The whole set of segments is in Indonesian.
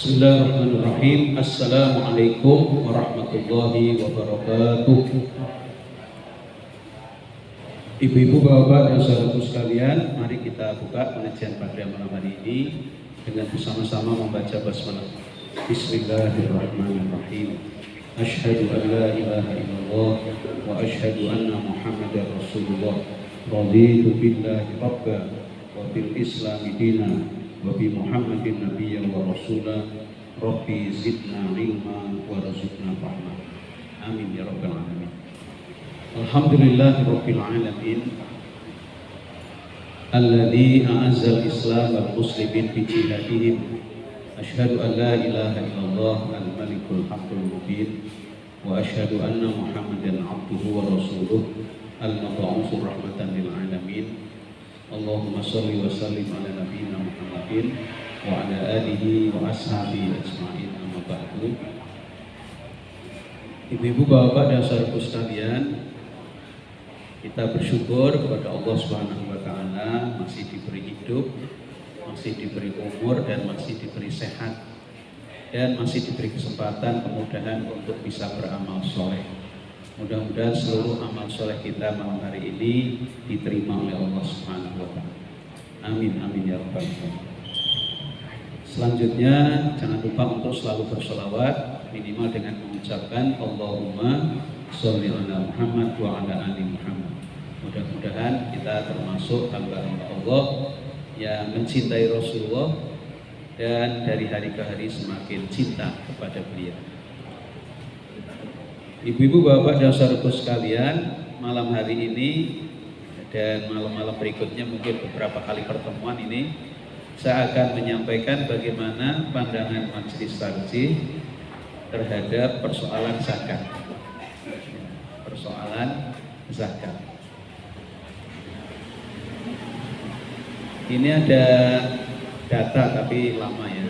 Bismillahirrahmanirrahim. Assalamualaikum warahmatullahi wabarakatuh. Ibu-ibu, bapak-bapak dan saudaraku sekalian, mari kita buka pengajian pada malam hari ini dengan bersama-sama membaca basmalah. Bismillahirrahmanirrahim. Asyhadu an la ilaha illallah wa asyhadu anna Muhammadar Rasulullah. Raditu billahi rabba wa bil islami dina wa bi Muhammadin nabiyyan wa rasula. Rabbi zidna ilma wa razukna fahma. Amin ya rabbal alamin. Alhamdulillahi rabbil alamin alladzi a'azzal islam wal muslimin bi jihadihim. Asyhadu an la ilaha illallah al-malikul haqqul mubin wa asyhadu anna Muhammadan abduhu wa rasuluh al-mab'utsur rahmatan lil alamin. Allahumma shalli wa sallim ala nabiyyina Muhammadin wa ala alihi wa ashabihi ajma'in, amma ba'du. Ibu-ibu, bapak dan saudaraku sekalian, kita bersyukur kepada Allah Subhanahu wa taala masih diberi hidup, masih diberi umur dan masih diberi sehat dan masih diberi kesempatan kemudahan untuk bisa beramal soleh. Mudah-mudahan seluruh amal soleh kita malam hari ini diterima oleh Allah Subhanahu wa taala. Amin amin ya rabbal alamin. Selanjutnya jangan lupa untuk selalu bersolawat minimal dengan mengucapkan Allahumma sholli ala Muhammad wa ala ali Muhammad. Mudah-mudahan kita termasuk hamba-hamba Allah yang mencintai Rasulullah dan dari hari ke hari semakin cinta kepada beliau. Ibu-ibu, bapak dan saudaraku sekalian, malam hari ini dan malam-malam berikutnya mungkin beberapa kali pertemuan ini saya akan menyampaikan bagaimana pandangan majelis tarjih terhadap persoalan zakat. Persoalan zakat. Ini ada data tapi lama ya.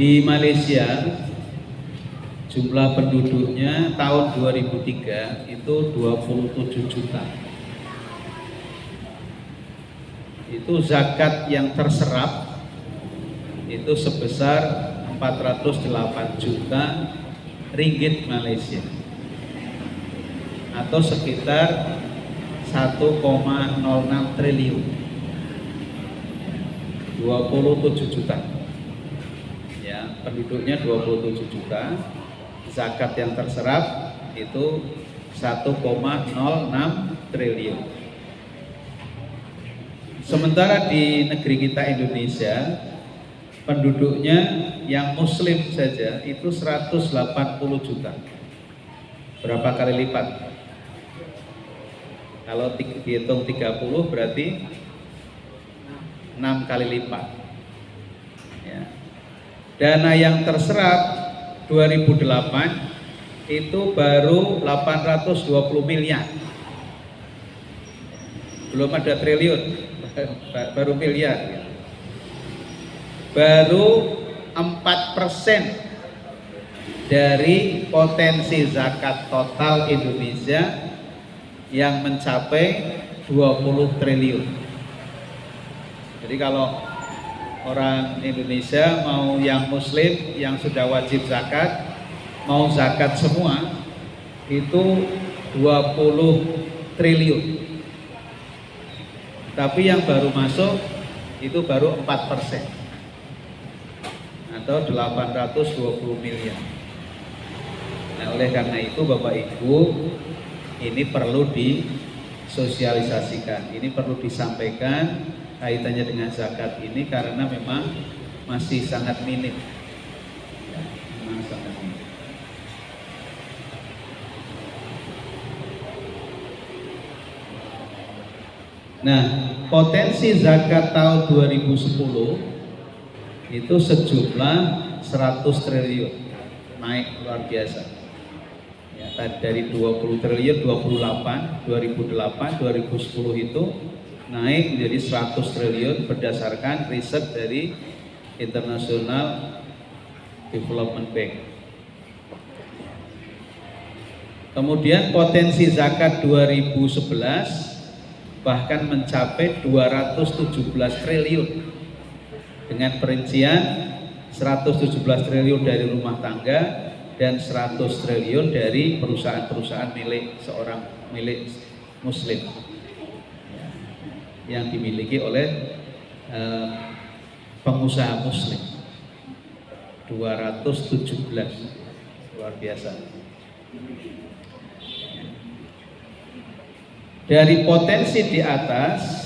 Di Malaysia jumlah penduduknya tahun 2003 itu 27 juta. Itu zakat yang terserap itu sebesar 408 juta ringgit Malaysia atau sekitar 1,06 triliun. 27 juta. Penduduknya 27 juta, zakat yang terserap itu 1,06 triliun. Sementara di negeri kita Indonesia, penduduknya yang muslim saja itu 180 juta. Berapa kali lipat? Kalau dihitung 30 berarti 6 kali lipat. Ya. Dana yang terserap 2008 itu baru 820 miliar. Belum ada triliun, baru miliar. Baru 4% dari potensi zakat total Indonesia yang mencapai 20 triliun. Jadi kalau orang Indonesia mau yang muslim yang sudah wajib zakat, mau zakat semua itu 20 triliun. Tapi yang baru masuk itu baru 4% atau 820 miliar. Nah, oleh karena itu Bapak Ibu, ini perlu disosialisasikan, ini perlu disampaikan kaitannya dengan zakat ini karena memang masih sangat minim. Ya, memang sangat minim. Nah, potensi zakat tahun 2010 itu sejumlah 100 triliun, naik luar biasa. Ya, dari 20 triliun 2008 2010 itu naik menjadi 100 triliun berdasarkan riset dari International Development Bank. Kemudian potensi zakat 2011 bahkan mencapai 217 triliun dengan perincian 117 triliun dari rumah tangga dan 100 triliun dari perusahaan-perusahaan milik muslim yang dimiliki oleh pengusaha muslim. 217, luar biasa. Dari potensi di atas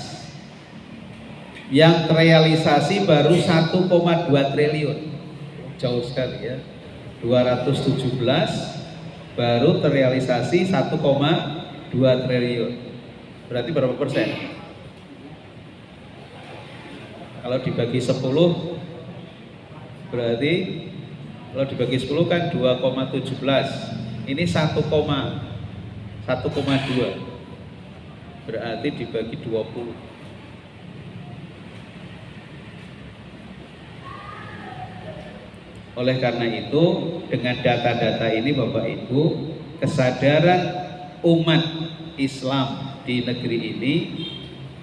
yang terrealisasi baru 1,2 triliun, jauh sekali ya. 217 baru terrealisasi 1,2 triliun. Berarti berapa persen? Kalau dibagi 10 berarti kalau dibagi 10 kan 2,17. Ini 1,2. Berarti dibagi 20. Oleh karena itu, dengan data-data ini Bapak Ibu, kesadaran umat Islam di negeri ini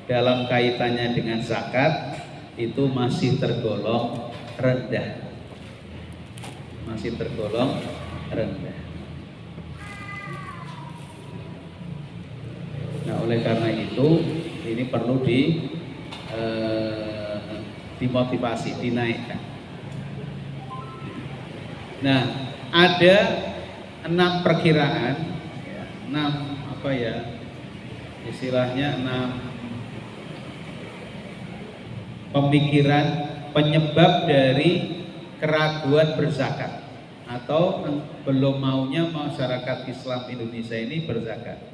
dalam kaitannya dengan zakat itu masih tergolong rendah. Masih tergolong rendah. Nah, oleh karena itu ini perlu dimotivasi, dinaikkan. Nah, ada 6 perkiraan, 6 istilahnya 6 pemikiran penyebab dari keraguan berzakat atau belum maunya masyarakat Islam Indonesia ini berzakat.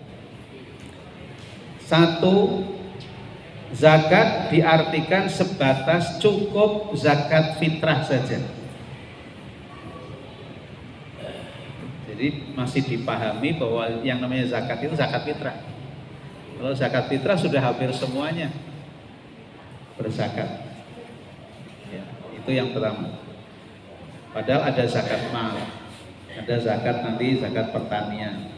1, zakat diartikan sebatas cukup zakat fitrah saja. Jadi masih dipahami bahwa yang namanya zakat itu zakat fitrah. Kalau zakat fitrah sudah hampir semuanya berzakat. Ya, itu yang pertama. Padahal ada zakat mal, ada zakat nanti zakat pertanian,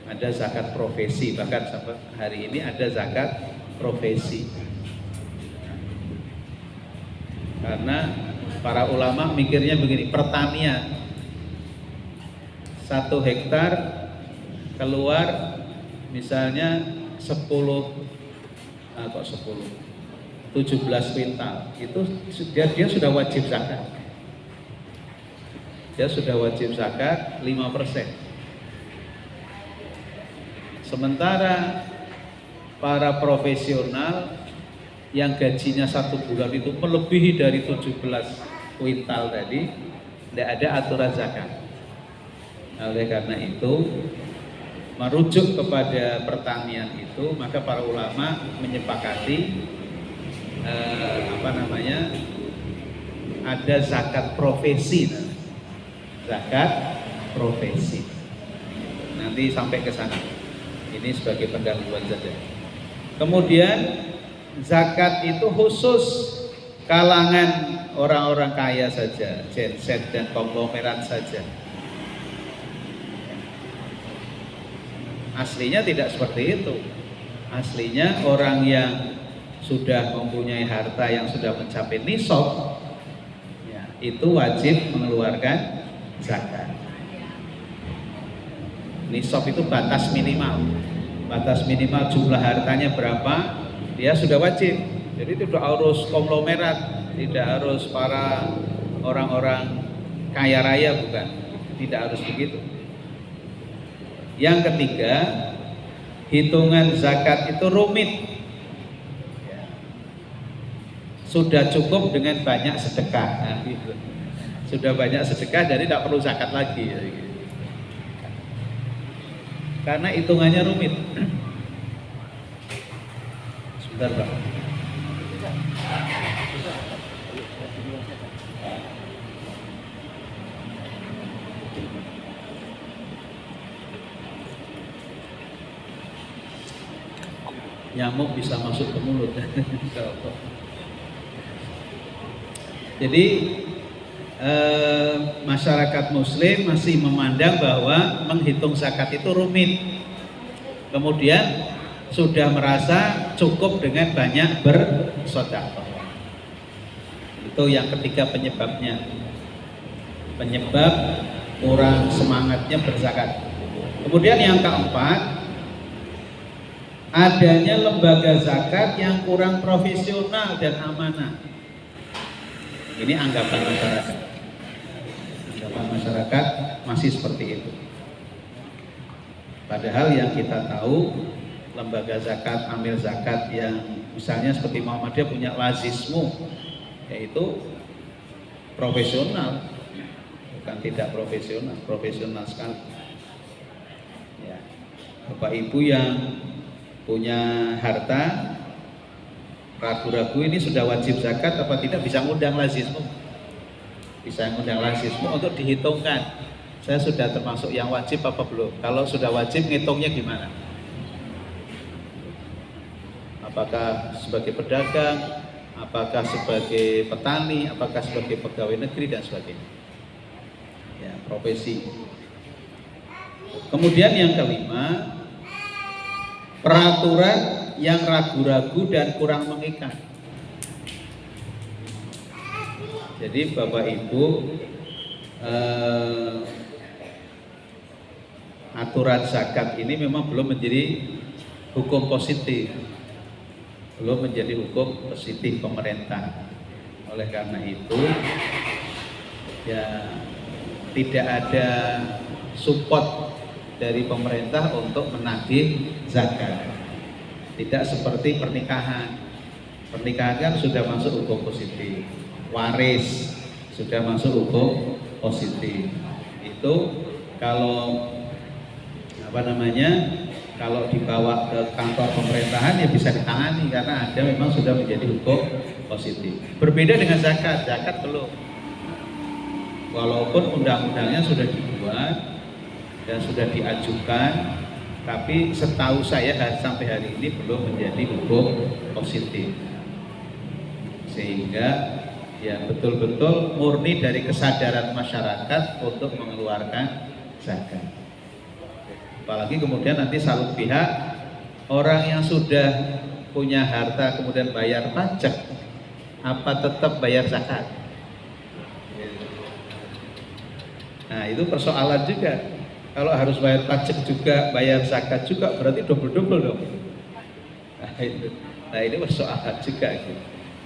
ada zakat profesi, bahkan sampai hari ini ada zakat profesi. Karena para ulama mikirnya begini, pertanian 1 hektar keluar misalnya 17 kuintal, itu dia sudah wajib zakat. Dia sudah wajib zakat 5%. Sementara para profesional yang gajinya 1 bulan itu melebihi dari 17 kuintal tadi, tidak ada aturan zakat. Oleh karena itu, merujuk kepada pertanian itu, maka para ulama menyepakati ada zakat profesi, zakat profesi. Nanti sampai ke sana. Ini sebagai pendahuluan saja. Kemudian zakat itu khusus kalangan orang-orang kaya saja, genset dan konglomerat saja. Aslinya tidak seperti itu. Aslinya orang yang sudah mempunyai harta yang sudah mencapai nisab, ya, itu wajib mengeluarkan zakat. Nisab itu batas minimal. Batas minimal jumlah hartanya berapa, dia sudah wajib. Jadi tidak harus konglomerat, tidak harus para orang-orang kaya raya, bukan. Tidak harus begitu. Yang ketiga, hitungan zakat itu rumit. sudah cukup dengan banyak sedekah. Nah, gitu. Sudah banyak sedekah, jadi tidak perlu zakat lagi. Karena hitungannya rumit. Sebentar, Pak. Nyamuk bisa masuk ke mulut. Jadi masyarakat muslim masih memandang bahwa menghitung zakat itu rumit. Kemudian sudah merasa cukup dengan banyak bersedekah. Itu yang ketiga penyebabnya. Penyebab kurang semangatnya berzakat. Kemudian yang keempat, adanya lembaga zakat yang kurang profesional dan amanah. Ini anggapan masyarakat. Anggapan masyarakat masih seperti itu. Padahal yang kita tahu, lembaga zakat, amil zakat yang misalnya seperti Muhammadiyah punya lazismu, yaitu profesional, bukan tidak profesional, profesional sekali. Ya. Bapak Ibu yang punya harta ragu-ragu ini sudah wajib zakat apa tidak, bisa ngundang lazismu, bisa ngundang lazismu untuk dihitungkan saya sudah termasuk yang wajib apa belum. Kalau sudah wajib ngitungnya gimana, apakah sebagai pedagang, apakah sebagai petani, apakah sebagai pegawai negeri dan sebagainya, ya, profesi. Kemudian yang kelima, peraturan yang ragu-ragu dan kurang mengikat. Jadi Bapak Ibu, aturan zakat ini memang belum menjadi hukum positif, belum menjadi hukum positif pemerintah. Oleh karena itu, ya tidak ada support dari pemerintah untuk menagih zakat. Tidak seperti pernikahan. Pernikahan kan sudah masuk hukum positif. Waris sudah masuk hukum positif. Itu kalau kalau dibawa ke kantor pemerintahan ya bisa ditangani karena ada memang sudah menjadi hukum positif. Berbeda dengan zakat. Zakat belum. Walaupun undang-undangnya sudah dibuat dan sudah diajukan, tapi setahu saya sampai hari ini belum menjadi hukum positif. Sehingga ya betul-betul murni dari kesadaran masyarakat untuk mengeluarkan zakat. Apalagi kemudian nanti satu pihak, orang yang sudah punya harta kemudian bayar pajak, apa tetap bayar zakat? Nah itu persoalan juga. Kalau harus bayar pajak juga, bayar zakat juga, berarti double-double dong. Nah ini persoalan juga. Gitu.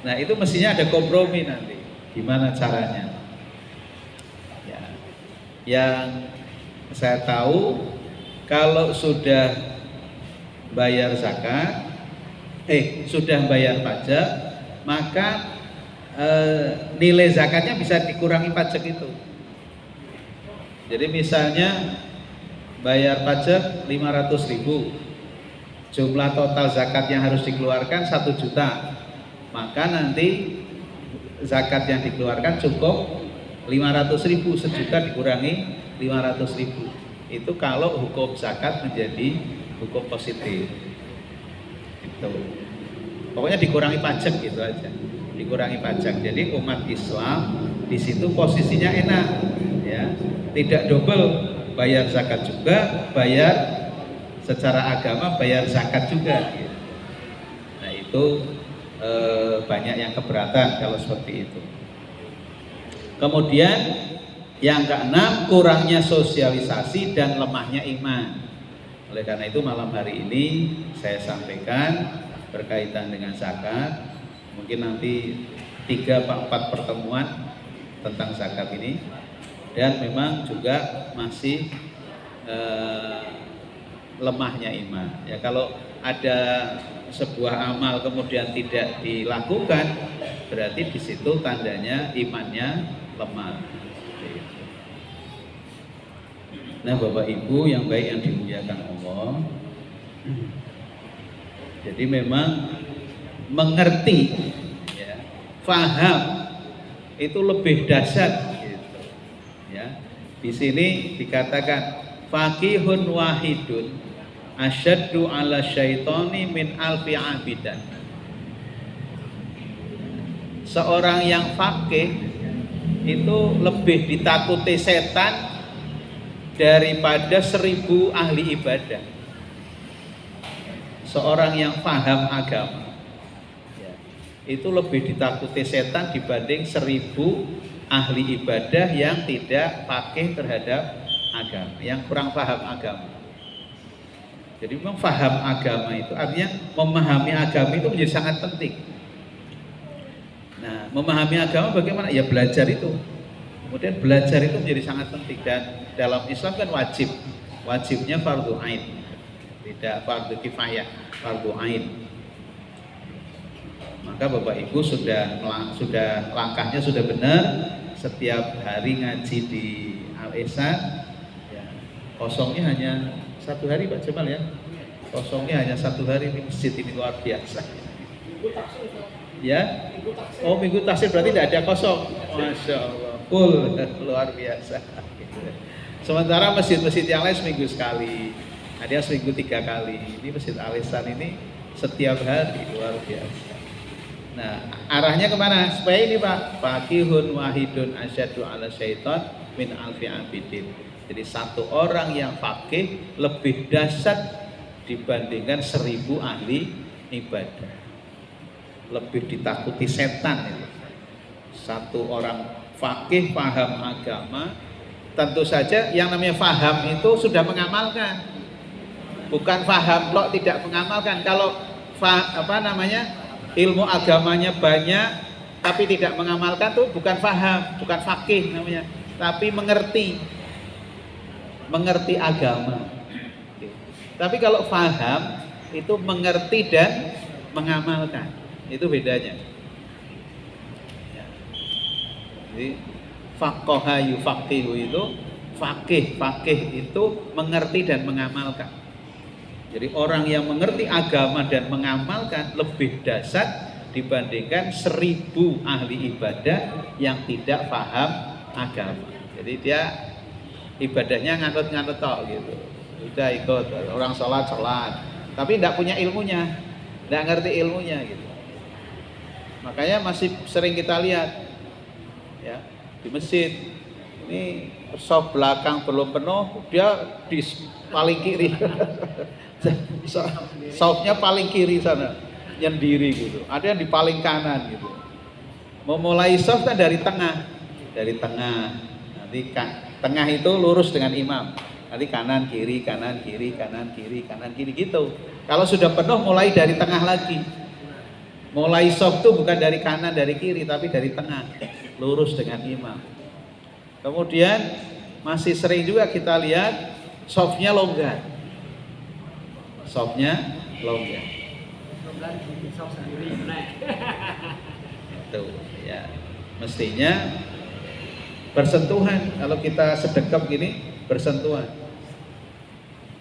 Nah itu mestinya ada kompromi nanti. Gimana caranya? Ya. Yang saya tahu, kalau sudah bayar zakat, sudah bayar pajak, maka nilai zakatnya bisa dikurangi pajak itu. Jadi misalnya bayar pajak 500.000, jumlah total zakat yang harus dikeluarkan 1 juta, maka nanti zakat yang dikeluarkan cukup 500.000, 1 juta dikurangi 500.000. Itu kalau hukum zakat menjadi hukum positif. Itu. Pokoknya dikurangi pajak gitu aja, dikurangi pajak. Jadi umat Islam di situ posisinya enak, ya, tidak double. Bayar zakat juga, bayar secara agama, bayar zakat juga. Nah itu banyak yang keberatan kalau seperti itu. Kemudian yang keenam, kurangnya sosialisasi dan lemahnya iman. Oleh karena itu malam hari ini saya sampaikan berkaitan dengan zakat. Mungkin nanti 3-4 pertemuan tentang zakat ini. Dan memang juga masih lemahnya iman. Ya kalau ada sebuah amal kemudian tidak dilakukan, berarti di situ tandanya imannya lemah. Nah, Bapak Ibu yang baik yang dimuliakan Allah, jadi memang mengerti, ya, faham itu lebih dahsyat, gitu, ya. Di sini dikatakan faqihun wahidun asyaddu ala syaitani min alfi abidan. Seorang yang faqih itu lebih ditakuti setan daripada 1000 ahli ibadah. Seorang yang paham agama, ya, itu lebih ditakuti setan dibanding 1000 ahli ibadah yang tidak faqih terhadap agama, yang kurang paham agama. Jadi memang paham agama itu artinya memahami agama itu menjadi sangat penting. Nah, memahami agama bagaimana? Ya belajar itu. Kemudian belajar itu menjadi sangat penting, dan dalam Islam kan wajibnya fardu ain, tidak fardu kifayah, fardu ain. Maka Bapak Ibu sudah langkahnya sudah benar. Setiap hari ngaji di Al-Ihsan, ya, kosongnya hanya 1 hari Pak Jamal, ya, kosongnya hanya 1 hari di masjid ini, luar biasa. Ya, oh minggu taksir berarti tidak ada kosong, masya Allah, full, luar biasa. Sementara masjid-masjid yang lain seminggu sekali, ada seminggu 3 kali. Ini masjid Al-Ihsan ini setiap hari, luar biasa. Nah, arahnya kemana? Supaya ini Pak, faqihun wahidun asyaddu ala syaitan min alfi abidin. Jadi satu orang yang faqih lebih dahsyat dibandingkan 1000 ahli ibadah. Lebih ditakuti setan itu. Satu orang faqih paham agama, tentu saja yang namanya paham itu sudah mengamalkan. Bukan paham kok tidak mengamalkan. Kalau ilmu agamanya banyak tapi tidak mengamalkan tuh bukan paham, bukan faqih namanya, tapi mengerti agama. Tapi kalau paham itu mengerti dan mengamalkan. Itu bedanya. Jadi faqaha yufaqihu itu faqih itu mengerti dan mengamalkan. Jadi orang yang mengerti agama dan mengamalkan lebih dahsyat dibandingkan 1000 ahli ibadah yang tidak paham agama. Jadi dia ibadahnya nganut-nganut tok gitu. Udah ikut orang sholat, tapi tidak punya ilmunya, tidak ngerti ilmunya gitu. Makanya masih sering kita lihat, ya, di masjid ini saf belakang belum penuh, dia di paling kiri, safnya paling kiri sana, nyendiri gitu. Ada yang di paling kanan gitu. Mau mulai saf kan dari tengah, nanti tengah itu lurus dengan imam. Nanti kanan kiri gitu. Kalau sudah penuh mulai dari tengah lagi. Mulai saf itu bukan dari kanan dari kiri tapi dari tengah, lurus dengan imam. Kemudian masih sering juga kita lihat safnya longgar. Itu ya. Mestinya bersentuhan. Kalau kita sedekap gini bersentuhan.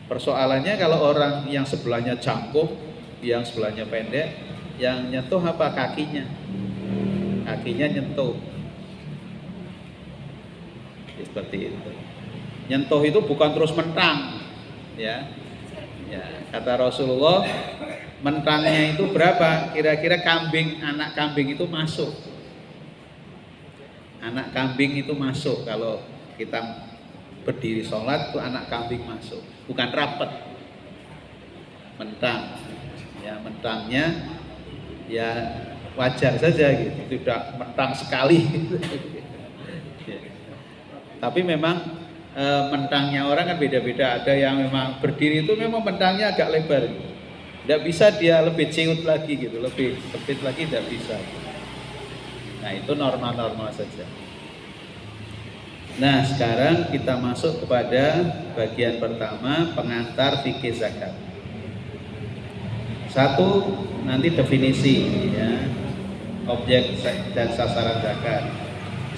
Persoalannya kalau orang yang sebelahnya jangkung, yang sebelahnya pendek, yang nyentuh apa? Kakinya nyentuh. Seperti itu. Nyentuh itu bukan terus mentang, ya. Kata Rasulullah, mentangnya itu berapa? Kira-kira anak kambing itu masuk. Anak kambing itu masuk kalau kita berdiri sholat tuh anak kambing masuk, bukan rapet. Mentang, ya, mentangnya ya wajar saja gitu, tidak mentang sekali. Tapi memang mentangnya orang kan beda-beda. Ada yang memang berdiri itu memang mentangnya agak lebar, tidak bisa dia lebih ciut lagi gitu, lebih sempit lagi tidak bisa. Nah itu normal-normal saja. Nah sekarang kita masuk kepada bagian pertama, pengantar fikih zakat. Satu, nanti definisi, ya. objek dan sasaran zakat,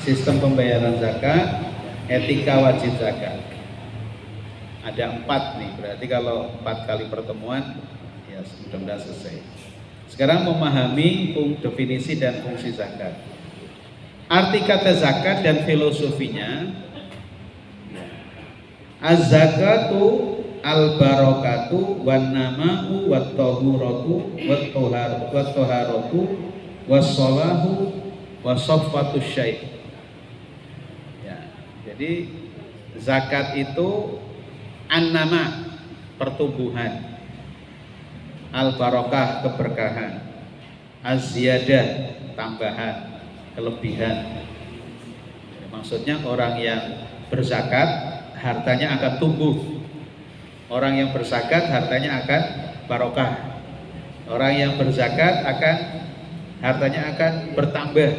sistem pembayaran zakat, etika wajib zakat. Ada 4 nih, berarti kalau 4 kali pertemuan ya mudah-mudahan selesai. Sekarang memahami definisi dan fungsi zakat. Arti kata zakat dan filosofinya. Az-zakatu al-barakatu wan nama'u wat tahuratu wat taharatu was-salahu was-saffatu syai'. Ya, jadi zakat itu an-nama, pertumbuhan, al-barakah, keberkahan, az-ziyadah, tambahan, kelebihan. Maksudnya orang yang berzakat hartanya akan tumbuh. Orang yang berzakat hartanya akan barokah. Orang yang berzakat hartanya akan bertambah.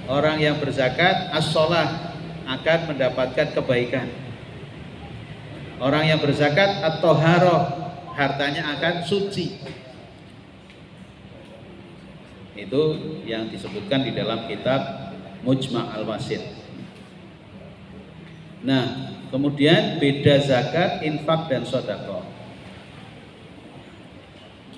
Orang yang berzakat as-sholah akan mendapatkan kebaikan. Orang yang berzakat at-toharoh hartanya akan suci. Itu yang disebutkan di dalam kitab Mujma' al-Wasit. Nah, kemudian beda zakat, infak, dan sedekah.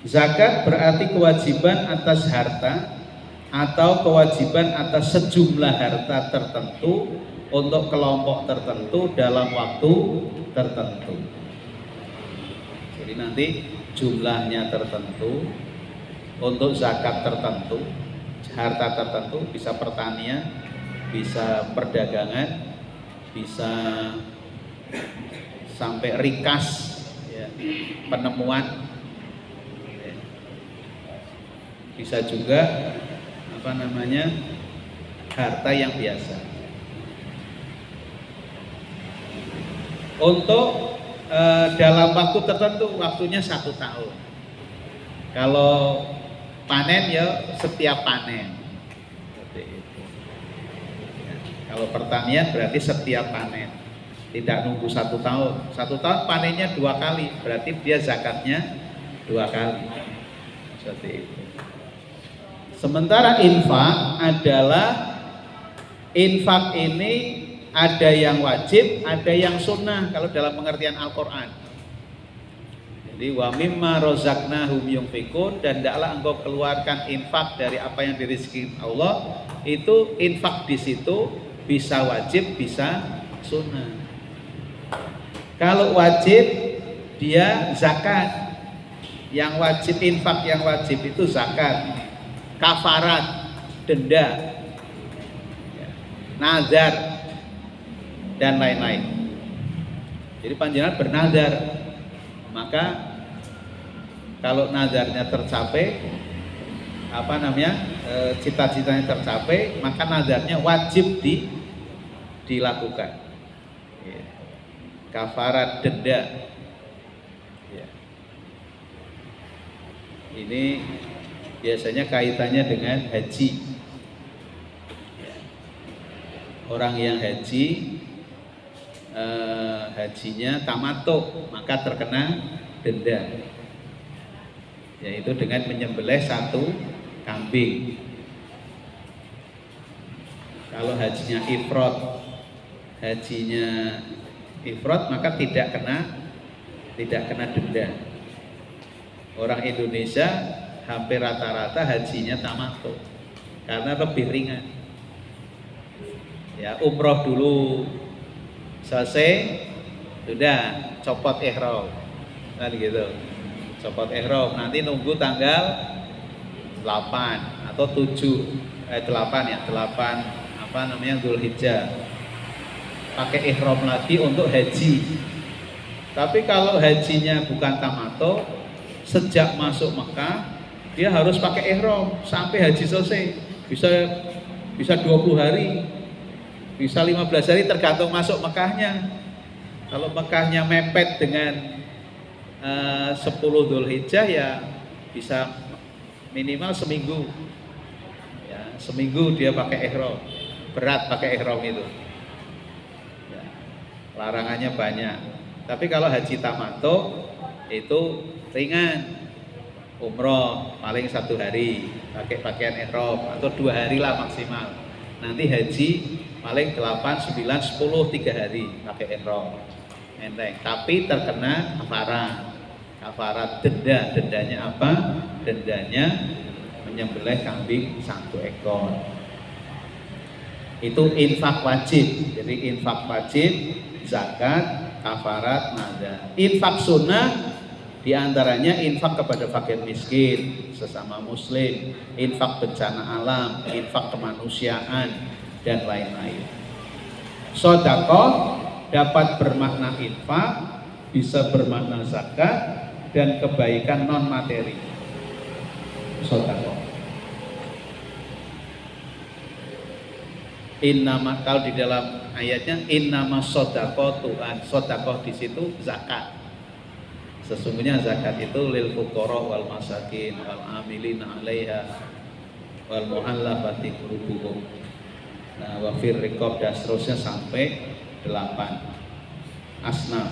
Zakat berarti kewajiban atas harta atau kewajiban atas sejumlah harta tertentu untuk kelompok tertentu dalam waktu tertentu. Jadi nanti jumlahnya tertentu untuk zakat tertentu, harta tertentu, bisa pertanian, bisa perdagangan, bisa sampai rikas, ya, penemuan, ya. Bisa juga harta yang biasa. Untuk dalam waktu tertentu, waktunya 1 tahun. Kalau panen ya setiap panen. Kalau pertanian berarti setiap panen, tidak nunggu 1 tahun. 1 tahun panennya 2 kali, berarti dia zakatnya 2 kali. Seperti itu. Sementara infak adalah, infak ini ada yang wajib, ada yang sunnah kalau dalam pengertian Al-Quran. Jadi wa mimma rozaqnahum yunfikun, dan tidaklah engkau keluarkan infak dari apa yang dirizki Allah. Itu infak di situ bisa wajib, bisa sunnah. Kalau wajib dia zakat. Yang wajib, infak yang wajib itu zakat, kafarat, denda, nazar, dan lain-lain. Jadi panjenengan bernazar, maka kalau nazarnya tercapai, cita-citanya tercapai, maka nazarnya wajib dilakukan. Ya. Kafarat, denda. Ya. Ini biasanya kaitannya dengan haji. Ya. Orang yang haji, hajinya tamattu, maka terkena denda, yaitu dengan menyembelih 1 kambing. Kalau hajinya ifrad, maka tidak kena denda. Orang Indonesia hampir rata-rata hajinya tamattu karena lebih ringan. Ya, umroh dulu selesai, sudah copot ihram, kan gitu. Copot ihram, nanti nunggu tanggal 8 atau 8 Dzulhijjah, pakai ihram lagi untuk haji. Tapi kalau hajinya bukan tamattu, sejak masuk Mekah dia harus pakai ihram sampai haji selesai. Bisa 20 hari, bisa 15 hari, tergantung masuk Mekahnya. Kalau Mekahnya mepet dengan 10 Dzulhijjah, ya bisa minimal seminggu. Ya, seminggu dia pakai ihram. Berat pakai ihram itu. Ya, larangannya banyak. Tapi kalau haji tamattu itu ringan. umroh paling 1 hari pakai pakaian ihram atau 2 hari lah maksimal. Nanti haji paling 8, 9, 10 3 hari pakai ihram. Enteng. Tapi terkena kafarat denda. Dendanya apa? Dendanya menyembelih kambing 1 ekor. Itu infak wajib. Jadi infak wajib, zakat, kafarat, nada. Infak sunnah diantaranya infak kepada fakir miskin, sesama muslim, infak bencana alam, infak kemanusiaan, dan lain-lain. Sedekah dapat bermakna infak, bisa bermakna zakat, dan kebaikan non materi. Sedekah. Innama, kalau di dalam ayatnya innama shadaqatu, sedekah di situ zakat. Sesungguhnya zakat itu lil fuqara wal masakin wal amilina 'alaiha wal mu'allafati qulubuhum. Nah, wa fir riqab dan seterusnya sampai 8 asnaf.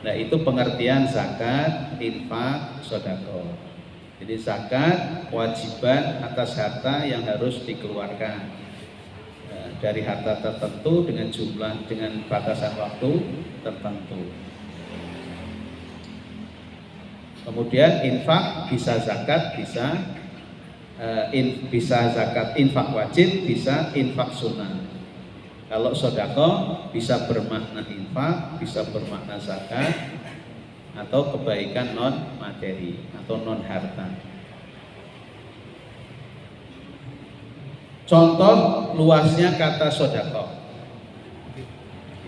Nah, itu pengertian zakat, infak, sedekah. Jadi zakat kewajiban atas harta yang harus dikeluarkan dari harta tertentu dengan jumlah, dengan batasan waktu tertentu. Kemudian infak bisa zakat, bisa zakat infak wajib, bisa infak sunnah. Kalau sedekah bisa bermakna infak, bisa bermakna zakat, atau kebaikan non materi atau non harta. Contoh luasnya kata sedekah.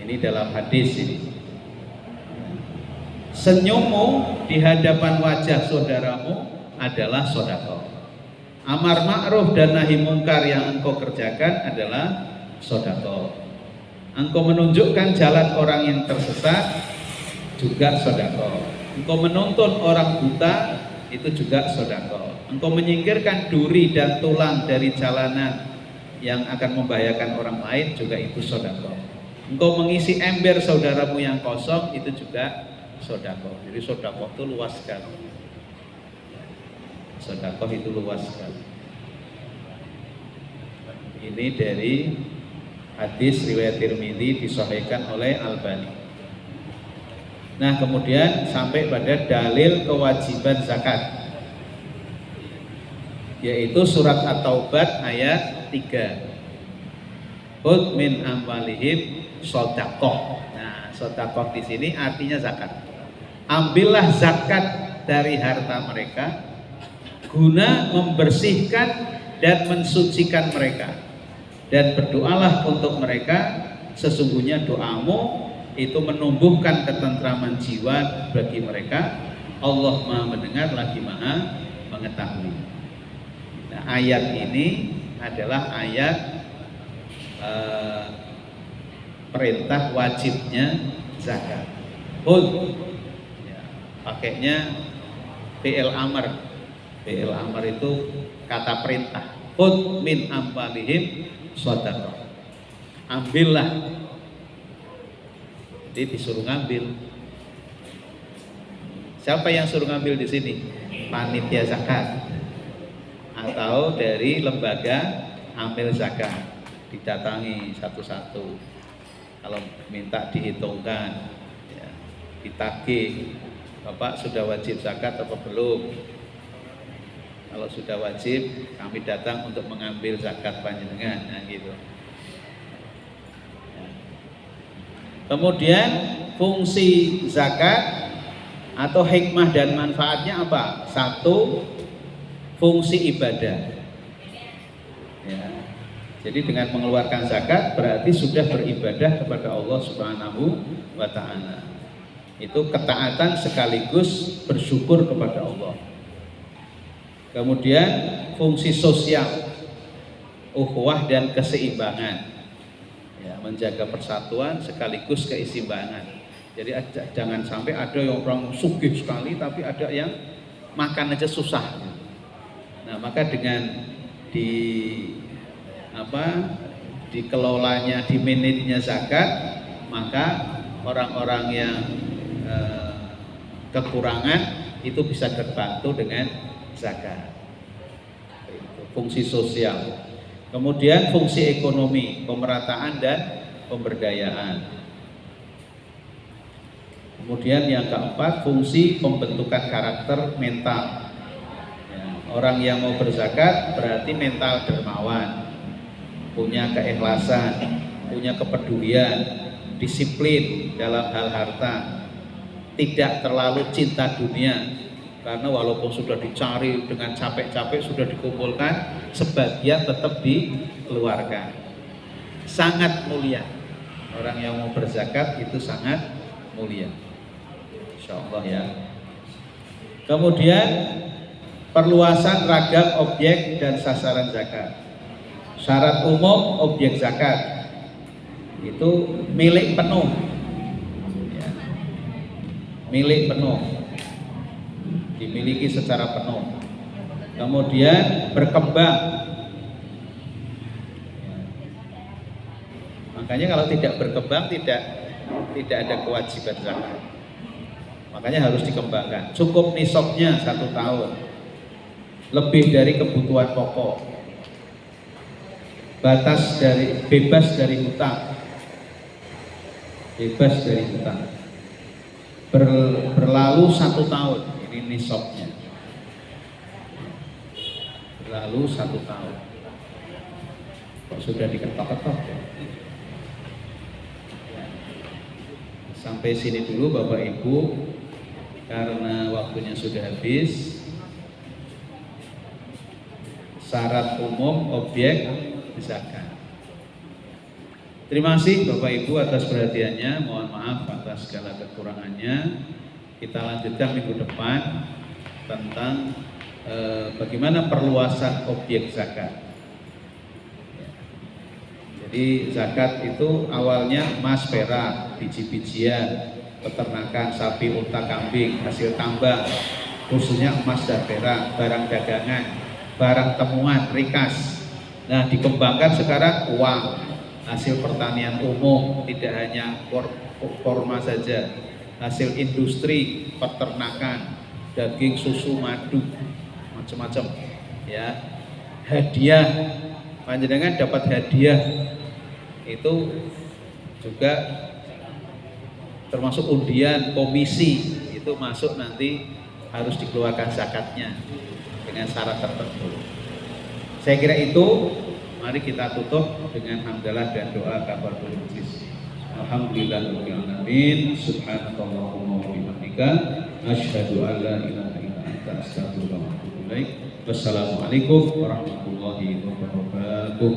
Ini dalam hadis ini. Senyummu di hadapan wajah saudaramu adalah sedekah. Amar ma'ruf dan nahi mungkar yang engkau kerjakan adalah sedekah. Engkau menunjukkan jalan orang yang tersesat juga sedekah. Engkau menuntun orang buta itu juga sedekah. Engkau menyingkirkan duri dan tulang dari jalanan yang akan membahayakan orang lain juga itu sedekah. Engkau mengisi ember saudaramu yang kosong itu juga sedekah. Jadi sedekah itu luas sekali. Sedekah itu luas sekali. Ini dari hadis riwayat Tirmidzi disahihkan oleh Albani. Nah, kemudian sampai pada dalil kewajiban zakat, yaitu surat At-Taubah ayat 3. Khudz min amwalihim shadaqah. Nah, shadaqah di sini artinya zakat. Ambillah zakat dari harta mereka guna membersihkan dan mensucikan mereka, dan berdoalah untuk mereka, sesungguhnya doamu itu menumbuhkan ketentraman jiwa bagi mereka. Allah Maha mendengar lagi Maha mengetahui. Nah, ayat ini adalah ayat perintah wajibnya zakat. Pakainya fi'il amr. Fi'il amr itu kata perintah. Khudz min amwalihim shadaqah. Ambillah. Jadi disuruh ngambil. Siapa yang suruh ngambil di sini? Panitia zakat atau dari lembaga amil zakat. Didatangi satu-satu. Kalau minta dihitungkan, ya, ditagih. Bapak sudah wajib zakat atau belum? Kalau sudah wajib, kami datang untuk mengambil zakat panjenengan, nah gitu. Kemudian fungsi zakat atau hikmah dan manfaatnya apa? Satu, fungsi ibadah. Ya. Jadi dengan mengeluarkan zakat berarti sudah beribadah kepada Allah Subhanahu wa Ta'ala. Itu ketaatan sekaligus bersyukur kepada Allah. Kemudian fungsi sosial, ukhuwah dan keseimbangan, ya, menjaga persatuan sekaligus keseimbangan. Jadi jangan sampai ada yang orang sugih sekali tapi ada yang makan aja susah. Nah, maka dengan dikelolanya, dimanajenya zakat, maka orang-orang yang kekurangan itu bisa terbantu dengan zakat. Fungsi sosial. Kemudian fungsi ekonomi, pemerataan dan pemberdayaan. Kemudian yang keempat, fungsi pembentukan karakter mental. Ya, orang yang mau berzakat berarti mental dermawan, punya keikhlasan, punya kepedulian, disiplin dalam hal harta, tidak terlalu cinta dunia. Karena walaupun sudah dicari dengan capek-capek, sudah dikumpulkan, sebagian tetap dikeluarkan. Sangat mulia. Orang yang mau berzakat itu sangat mulia. Insya Allah ya. Kemudian perluasan ragam objek dan sasaran zakat. Syarat umum objek zakat itu milik penuh. Ya. Milik penuh. Dimiliki secara penuh. Kemudian berkembang. Makanya kalau tidak berkembang tidak ada kewajiban zakat. Makanya harus dikembangkan. Cukup nisabnya 1 tahun. Lebih dari kebutuhan pokok. Bebas dari hutang. Bebas dari hutang. Berlalu 1 tahun. Ini nisabnya. Berlalu 1 tahun. Kok sudah diketok-ketok ya? Sampai sini dulu Bapak Ibu, karena waktunya sudah habis. Syarat umum objek zakat. Terima kasih Bapak Ibu atas perhatiannya. Mohon maaf atas segala kekurangannya. Kita lanjutkan minggu depan tentang bagaimana perluasan objek zakat. Jadi zakat itu awalnya emas, perak, biji-bijian, peternakan, sapi, unta, kambing, hasil tambang, khususnya emas dan perak, barang dagangan, barang temuan, rikas. Nah, dikembangkan sekarang uang, hasil pertanian umum, tidak hanya forma saja, hasil industri, peternakan, daging, susu, madu, macam-macam. Ya, hadiah, panjenengan dapat hadiah itu juga termasuk undian, komisi, itu masuk nanti harus dikeluarkan zakatnya dengan syarat tertentu. Saya kira itu. Mari kita tutup dengan hamdalah dan doa kafaratul majlis. Alhamdulillahirabbil alamin. Subhanakallahumma wa bihamdika asyhadu an la ilaha illa anta astaghfiruka wa atubu ilaik. Wassalamualaikum warahmatullahi wabarakatuh.